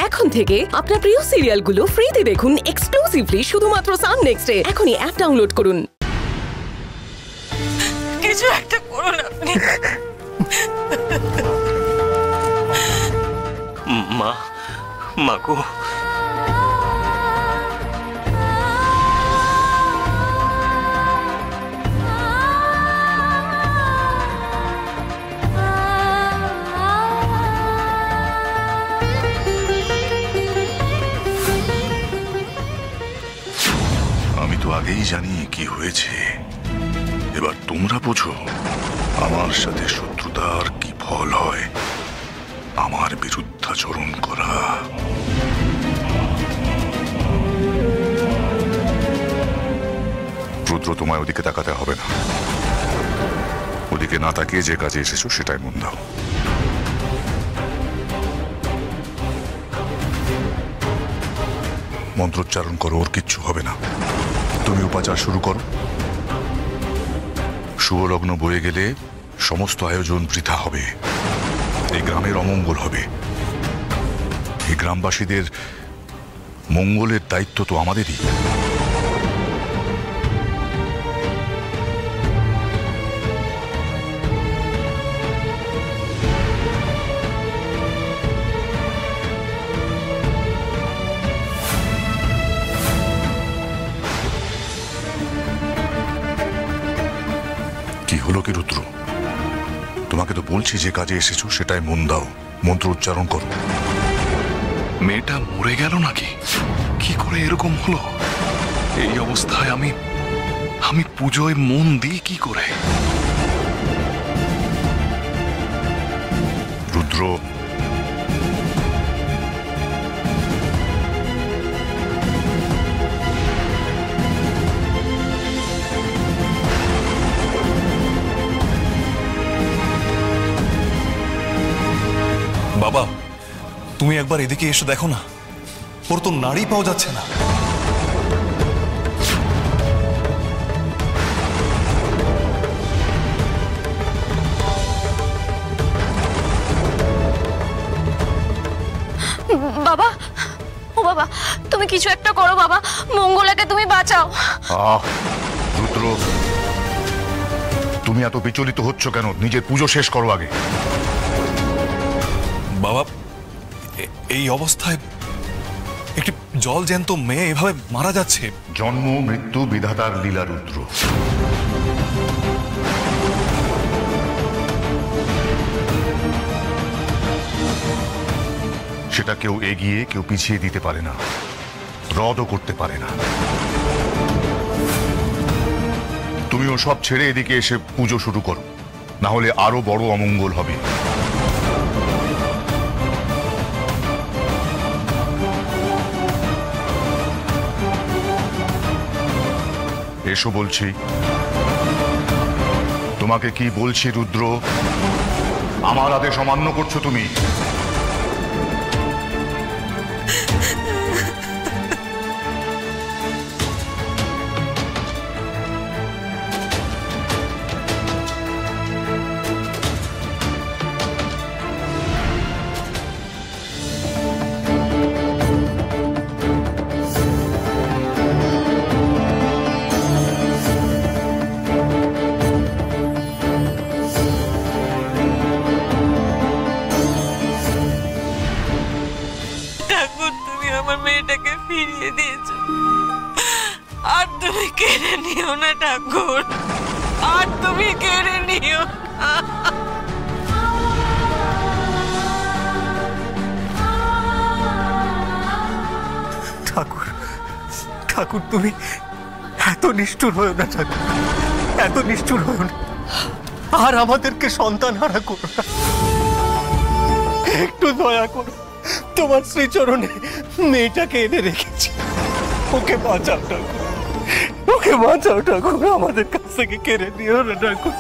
এখন থেকে আপনার প্রিয় সিরিয়ালগুলো ফ্রিতে দেখুন এক্সক্লুসিভলি শুধুমাত্র সান নেক্সটে। এখনই অ্যাপ ডাউনলোড করুন। কিছু একটা করুন আপনি। মা, মাগো, আমি তো আগেই জানি কি হয়েছে। এবার তোমরা বোঝো আমার সাথে শত্রুতার কি ফল হয়। আমার বিরুদ্ধাচরণ করা। রুদ্র, তোমায় ওদিকে তাকাতে হবে না। ওদিকে না তাকিয়ে যে কাজে এসেছো সেটাই মন দাও। মন্ত্রোচ্চারণ করো, ওর কিচ্ছু হবে না। তুমি উপাচার শুরু করো। শুভলগ্ন বয়ে গেলে সমস্ত আয়োজন বৃথা হবে। এই গ্রামের অমঙ্গল হবে। এই গ্রামবাসীদের মঙ্গলের দায়িত্ব তো আমাদেরই। কি হলো কি রুদ্র? তোমাকে তো বলছি যে কাজে এসেছো সেটাই মন দাও, মন্ত্র উচ্চারণ করো। মেয়েটা মরে গেল নাকি? কি করে এরকম হলো? এই অবস্থায় আমি পুজোয় মন দিই কি করে? রুদ্র, বাবা, তুমি একবার এদিকে এসে দেখো না, ওর তো নাড়ি পাওয়া যাচ্ছে না। বাবা, ও বাবা, তুমি কিছু একটা করো বাবা, মঙ্গলাকে তুমি বাঁচাও। রুদ্র, তুমি এত বিচলিত হচ্ছ কেন? নিজের পুজো শেষ করো আগে। বাবা, এই অবস্থায় একটি জল জ্যান্ত মেয়ে এভাবে মারা যাচ্ছে। জন্ম মৃত্যু বিধাতার লীলা রুদ্র। সেটা কেউ এগিয়ে কেউ পিছিয়ে দিতে পারে না, রদও করতে পারে না। তুমিও সব ছেড়ে এদিকে এসে পুজো শুরু করো, না হলে আরো বড় অমঙ্গল হবে। এসো বলছি। তোমাকে কি বলছি রুদ্র? আমার আদেশ অমান্য করছো তুমি। আমার মেয়েটাকে ফিরিয়ে দিয়েছো, আর তুমি কেড়ে নিও না ঠাকুর, আর তুমি কেড়ে নিও না। ঠাকুর, ঠাকুর তুমি এত নিষ্ঠুর হও না ঠাকুর, এত নিষ্ঠুর হও না। আর আমাদেরকে সন্তান হারা করো না, একটু দয়া করো। তোমার শ্রীচরণে মেয়েটাকে এনে রেখেছি, ওকে বাঁচাও ঠাকুর, ওকে বাঁচাও ঠাকুর, আমাদের কাছ থেকে কেড়ে নিও না ঠাকুর।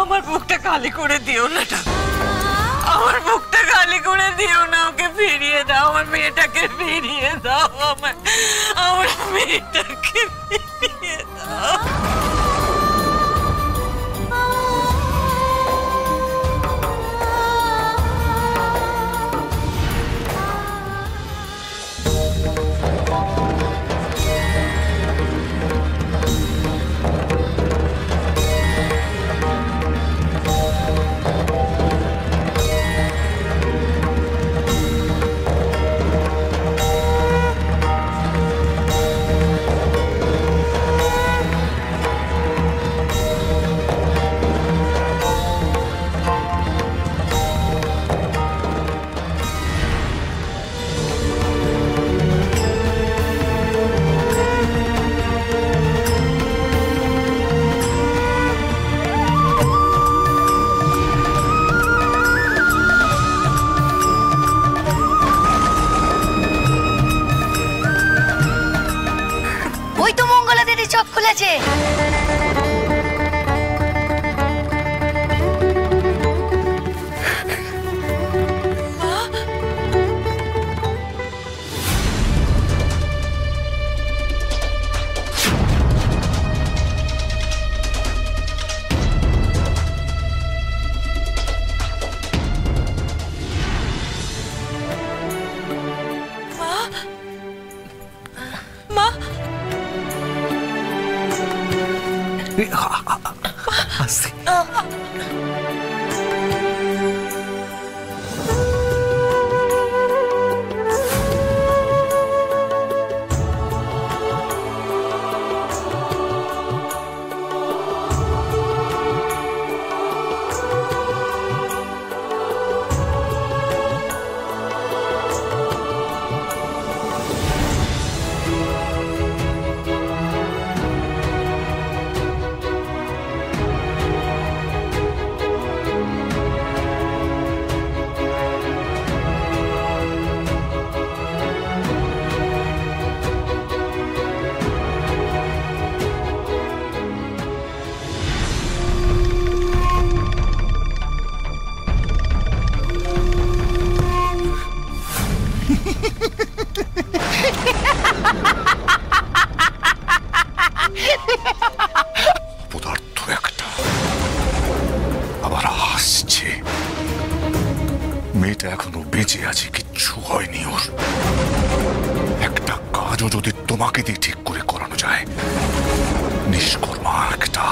আমার বুকটা খালি করে দিও না ঠাকুর, আমার বুকটা খালি করে দিও না, ওকে ফিরিয়ে দাও, আমার মেয়েটাকে ফিরিয়ে দাও, আমার মেয়েটাকে ফিরিয়ে দাও। গেছে। আসছি। পদার্থ একটা আবার আসছে। মেয়েটা এখনো বেঁচে আছে, কিচ্ছু হয়নি ওর। একটা কাজও যদি তোমাকে দিয়ে ঠিক করে করানো যায়, নিষ্কর্মা একটা